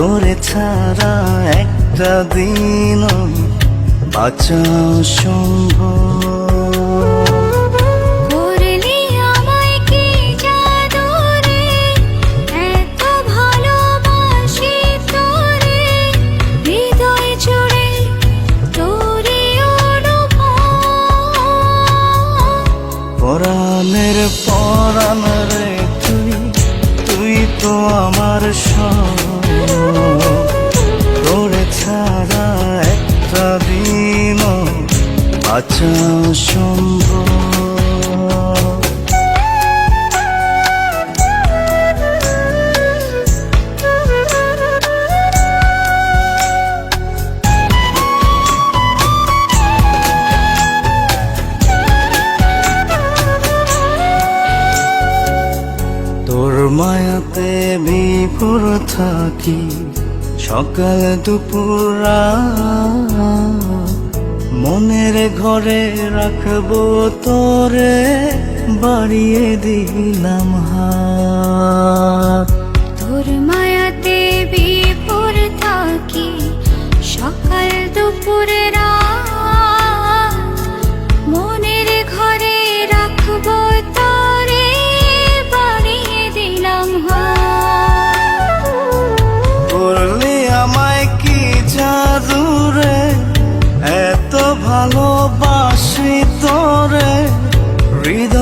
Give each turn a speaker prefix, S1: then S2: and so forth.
S1: তোরে ছাড়া একটা দিনও বাঁচা সম্ভব।
S2: করলি আমায় কি জাদু রে, এত ভালোবাসি তোরে, হৃদয় জুড়ে তোরই অনুভব।
S1: পরাণের পরাণ রে তুই, তুই তো আমার সব। তোরে ছাড়া একটা দিনও বাঁচা সম্ভব। তোর মায়াতে বিভোর থাকি সকাল দুপুর রাত, মনের ঘরে রাখবো তোরে, বাড়িয়ে দিলাম হাত।
S2: তোর মায়াতে বিভোর থাকি সকাল দুপুরে রাত, মনের ঘরে রাখবো তোরে, বাড়িয়ে দিলাম হাত।
S1: করলি আমায় কি জাদু রে, এত ভালোবাসি তোরে, হৃদয়